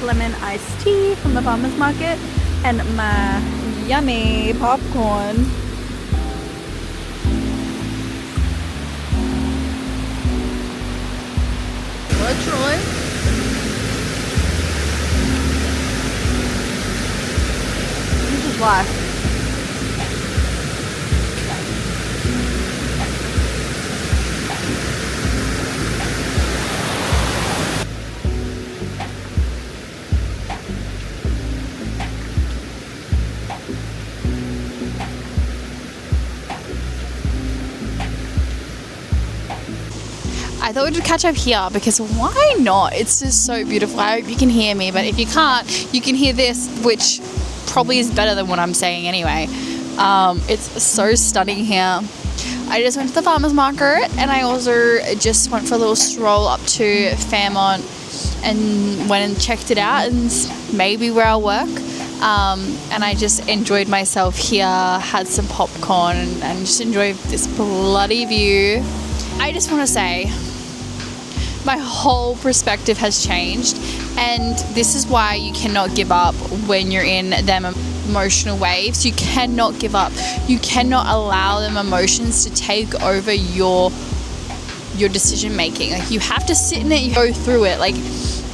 lemon iced tea from the farmer's market and my yummy popcorn. What, Troy? This is life. I thought we'd catch up here because why not? It's just so beautiful. I hope you can hear me, but if you can't, you can hear this, which probably is better than what I'm saying anyway. It's so stunning here. I just went to the farmer's market and I also just went for a little stroll up to Fairmont and went and checked it out and maybe where I'll work. And I just enjoyed myself here, had some popcorn and just enjoyed this bloody view. I just want to say my whole perspective has changed, and this is why you cannot give up when you're in them emotional waves. You cannot give up. You cannot allow them emotions to take over your decision making. Like, you have to sit in it, you go through it. Like,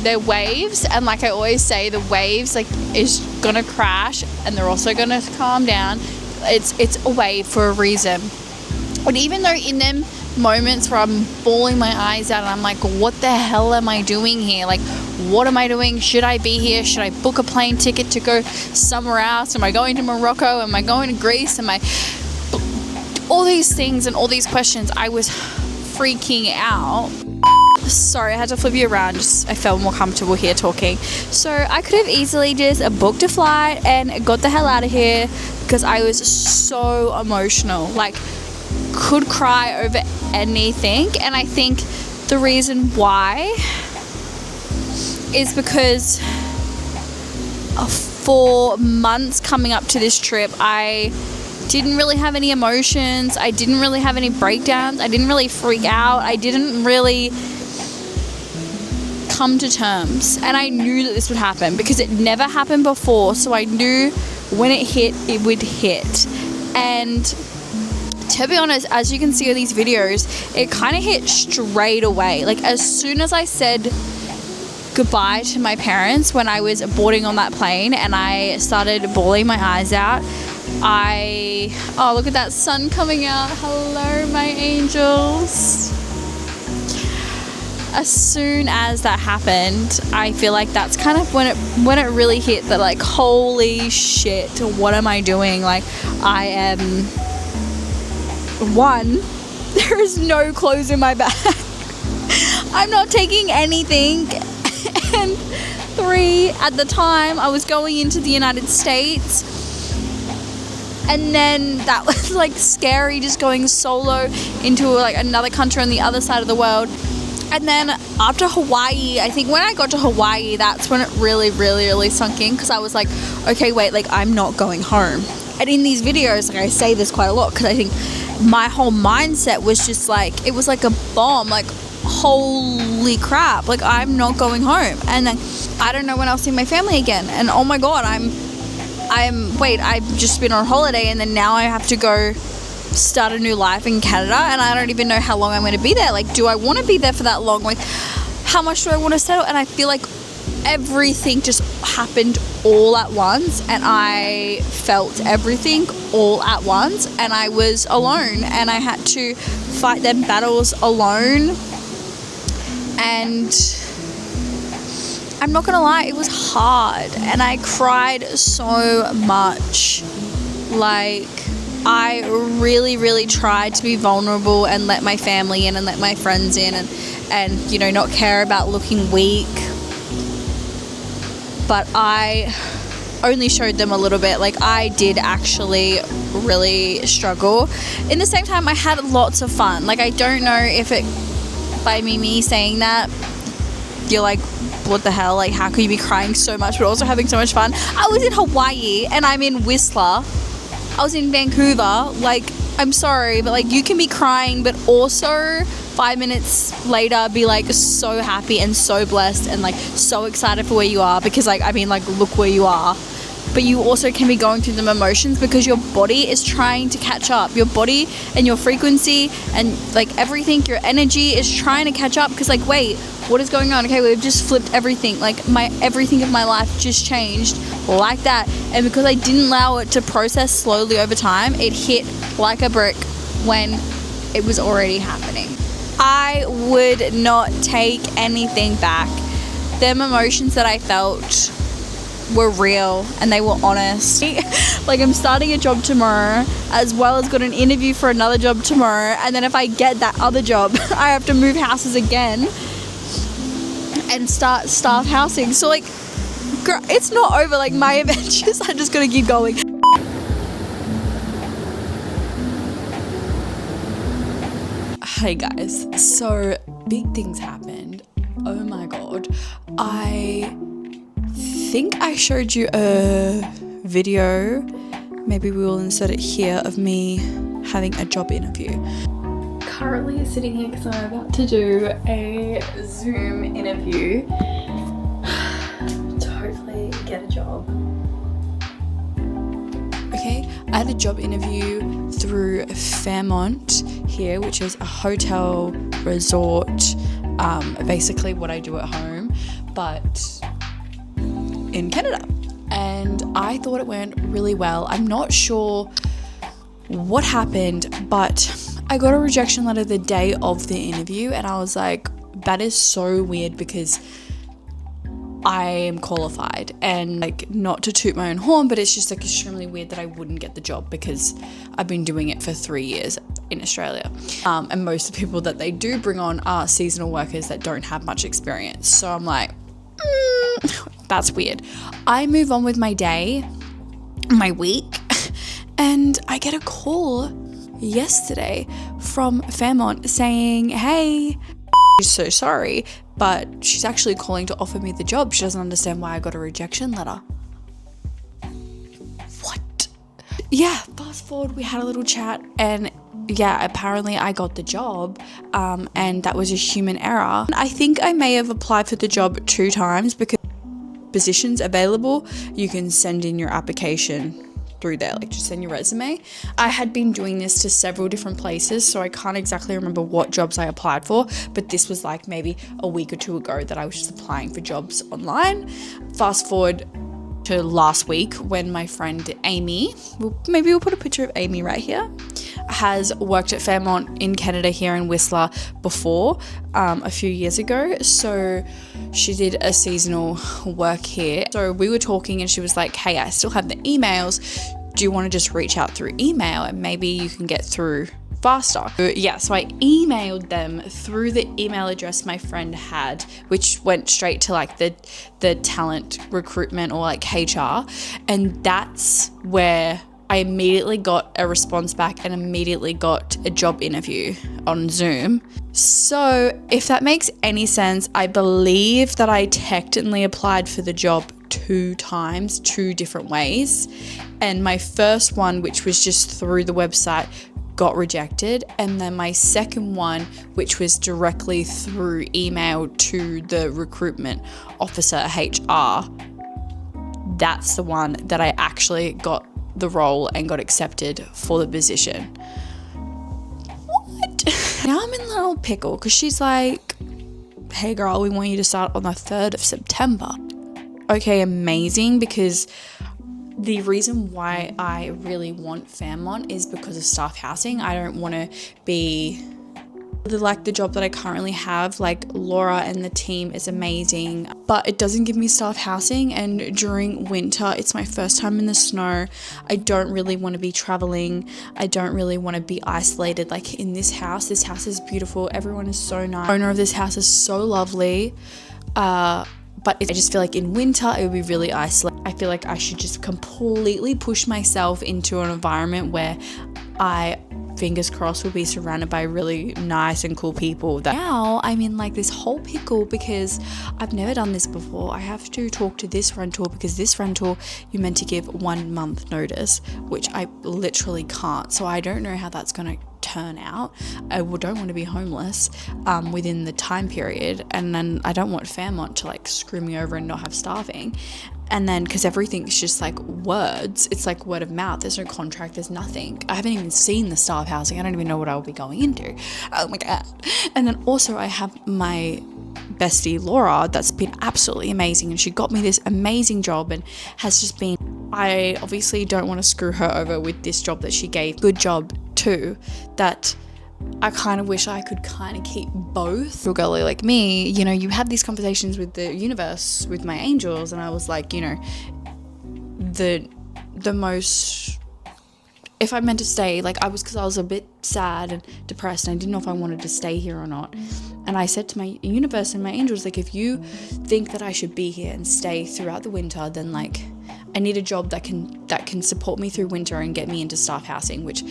they're waves, and like I always say, the waves like is gonna crash and they're also gonna calm down. It's a wave for a reason. And even though in them moments where I'm bawling my eyes out and I'm like, what the hell am I doing here? Like, what am I doing? Should I be here? Should I book a plane ticket to go somewhere else? Am I going to Morocco? Am I going to Greece? All these things and all these questions, I was freaking out. Sorry, I had to flip you around. I felt more comfortable here talking. So I could have easily just booked a flight and got the hell out of here because I was so emotional. Like, could cry over anything. And I think the reason why is because for months coming up to this trip, I didn't really have any emotions. I didn't really have any breakdowns. I didn't really freak out. I didn't really come to terms. And I knew that this would happen because it never happened before. So I knew when it hit, it would hit. And to be honest, as you can see in these videos, it kind of hit straight away. Like, as soon as I said goodbye to my parents when I was boarding on that plane and I started bawling my eyes out, oh, look at that sun coming out. Hello, my angels. As soon as that happened, I feel like that's kind of when it really hit that, like, holy shit, what am I doing? Like, I am... 1, there is no clothes in my bag. I'm not taking anything. And 3, at the time, I was going into the United States. And then that was like scary, just going solo into like another country on the other side of the world. And then after Hawaii, I think when I got to Hawaii, that's when it really sunk in, because I was like, okay, wait, like, I'm not going home. And in these videos, like, I say this quite a lot because I think my whole mindset was just like, it was like a bomb, like, holy crap, like, I'm not going home. And then I don't know when I'll see my family again. And oh my God, I've just been on holiday and then now I have to go start a new life in Canada, and I don't even know how long I'm going to be there. Like, do I want to be there for that long? Like, how much do I want to settle? And I feel like everything just happened all at once, and I felt everything all at once, and I was alone, and I had to fight them battles alone. And I'm not gonna lie, it was hard, and I cried so much. Like, I really tried to be vulnerable and let my family in and let my friends in and you know, not care about looking weak. But I only showed them a little bit. Like, I did actually really struggle. In the same time, I had lots of fun. Like, I don't know if it, by me saying that, you're like, what the hell? Like, how could you be crying so much but also having so much fun? I was in Hawaii and I'm in Whistler. I was in Vancouver. Like, I'm sorry, but like, you can be crying but also 5 minutes later be like so happy and so blessed and like so excited for where you are, because like, I mean, like, look where you are. But you also can be going through the emotions because your body is trying to catch up. Your body and your frequency and like everything, your energy is trying to catch up, because like, wait, what is going on? Okay, we've just flipped everything. Like everything of my life just changed like that. And because I didn't allow it to process slowly over time, it hit like a brick when it was already happening. I would not take anything back. Them emotions that I felt were real and they were honest. Like, I'm starting a job tomorrow, as well as got an interview for another job tomorrow, and then if I get that other job I have to move houses again and start staff housing. So like, girl, it's not over. Like, my adventures are just gonna keep going. Hey guys, so big things happened. Oh my god, I think I showed you a video, maybe we will insert it here, of me having a job interview. Currently sitting here because I'm about to do a Zoom interview to hopefully get a job. Okay, I had a job interview through Fairmont here, which is a hotel resort, basically what I do at home, but in Canada. And I thought it went really well. I'm not sure what happened, but I got a rejection letter the day of the interview, and I was like, that is so weird, because I am qualified, and like, not to toot my own horn, but it's just like extremely weird that I wouldn't get the job because I've been doing it for 3 years in Australia. And most of the people that they do bring on are seasonal workers that don't have much experience. So I'm like, that's weird. I move on with my day, my week, and I get a call yesterday from Fairmont saying, hey, she's so sorry, but she's actually calling to offer me the job. She doesn't understand why I got a rejection letter. What? Yeah, fast forward, we had a little chat, and yeah, apparently I got the job, and that was a human error. I think I may have applied for the job 2 times, because positions available, you can send in your application through there, like just send your resume. I had been doing this to several different places, so I can't exactly remember what jobs I applied for, but this was like maybe a week or 2 ago that I was just applying for jobs online. Fast forward to last week, when my friend Amy, maybe we'll put a picture of Amy right here, has worked at Fairmont in Canada here in Whistler before, a few years ago. So she did a seasonal work here. So we were talking and she was like, hey, I still have the emails. Do you want to just reach out through email and maybe you can get through faster? Yeah, so I emailed them through the email address my friend had, which went straight to like the talent recruitment or like HR, and that's where I immediately got a response back and immediately got a job interview on Zoom. So if that makes any sense, I believe that I technically applied for the job 2 times, 2 different ways, and my first one, which was just through the website, got rejected, and then my second one, which was directly through email to the recruitment officer, HR, that's the one that I actually got the role and got accepted for the position. What? Now I'm in a little pickle, because she's like, hey girl, we want you to start on the 3rd of September. Okay, amazing, because the reason why I really want Fairmont is because of staff housing. I don't want to be like the job that I currently have. Like, Laura and the team is amazing, but it doesn't give me staff housing, and during winter, it's my first time in the snow. I don't really want to be traveling. I don't really want to be isolated like in this house. This house is beautiful. Everyone is so nice. The owner of this house is so lovely. But I just feel like in winter, it would be really isolated. I feel like I should just completely push myself into an environment where I, fingers crossed, will be surrounded by really nice and cool people. Now I'm in like this whole pickle because I've never done this before. I have to talk to this rental, because this rental, you're meant to give 1 month notice, which I literally can't. So I don't know how that's going to turn out. I don't want to be homeless within the time period, and then I don't want Fairmont to like screw me over and not have staffing. And then because everything's just like words, it's like word of mouth, there's no contract, there's nothing. I haven't even seen the staff housing. I don't even know what I'll be going into. Oh my god. And then also I have my bestie Laura that's been absolutely amazing, and she got me this amazing job and has just been, I obviously don't want to screw her over with this job that she gave. Good job too, that I kind of wish I could kind of keep both. A girly like me, you know, you have these conversations with the universe, with my angels, and I was like, you know, the most, if I meant to stay, like because I was a bit sad and depressed and I didn't know if I wanted to stay here or not. And I said to my universe and my angels, like, if you think that I should be here and stay throughout the winter, then like I need a job that can support me through winter and get me into staff housing, which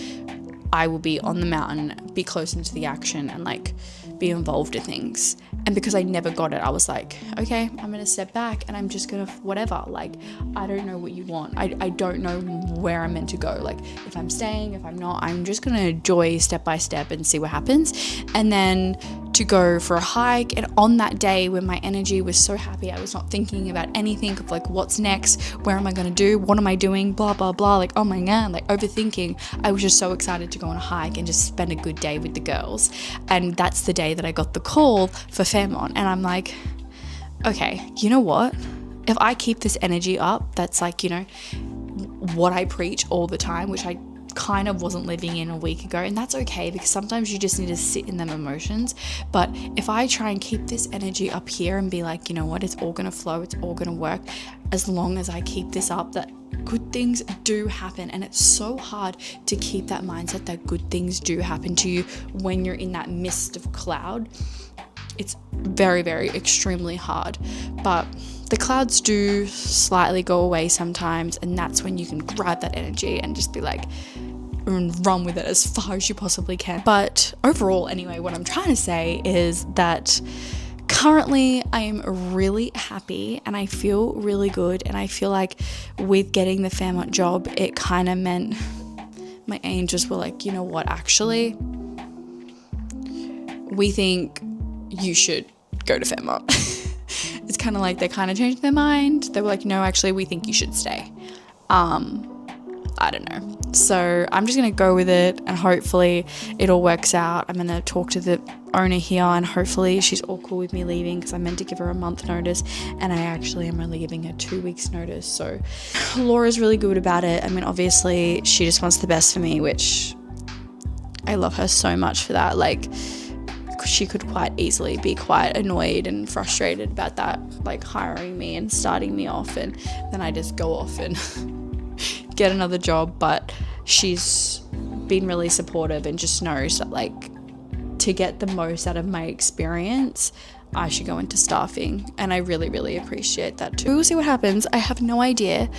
I will be on the mountain, be close into the action and like be involved in things. And because I never got it, I was like, okay, I'm going to step back and I'm just going to whatever. Like, I don't know what you want. I don't know where I'm meant to go. Like, if I'm staying, if I'm not, I'm just going to enjoy step by step and see what happens. And then to go for a hike, and on that day when my energy was so happy, I was not thinking about anything of like what's next, where am I going to do, what am I doing, blah blah blah, like oh my god, like overthinking. I was just so excited to go on a hike and just spend a good day with the girls. And that's the day that I got the call for Fairmont, and I'm like, okay, you know what, if I keep this energy up, that's like, you know, what I preach all the time, which I kind of wasn't living in a week ago, and that's okay, because sometimes you just need to sit in them emotions. But if I try and keep this energy up here and be like, you know what, it's all gonna flow, it's all gonna work, as long as I keep this up, that good things do happen. And it's so hard to keep that mindset that good things do happen to you when you're in that mist of cloud. It's very, very extremely hard, but the clouds do slightly go away sometimes, and that's when you can grab that energy and just be like, and run with it as far as you possibly can. But overall, anyway, what I'm trying to say is that currently I am really happy and I feel really good, and I feel like with getting the Fairmont job, it kind of meant my angels were like, you know what, actually, we think you should go to Fairmont. It's kind of like they kind of changed their mind. They were like, no, actually, we think you should stay. I don't know. So I'm just going to go with it, and hopefully it all works out. I'm going to talk to the owner here, and hopefully she's all cool with me leaving, because I meant to give her a month notice and I actually am only giving her 2 weeks notice. So Laura's really good about it. I mean, obviously she just wants the best for me, which I love her so much for that. Like, she could quite easily be quite annoyed and frustrated about that, like hiring me and starting me off, and then I just go off and get another job. But she's been really supportive and just knows that, like, to get the most out of my experience, I should go into staffing, and I really, really appreciate that too. We'll see what happens. I have no idea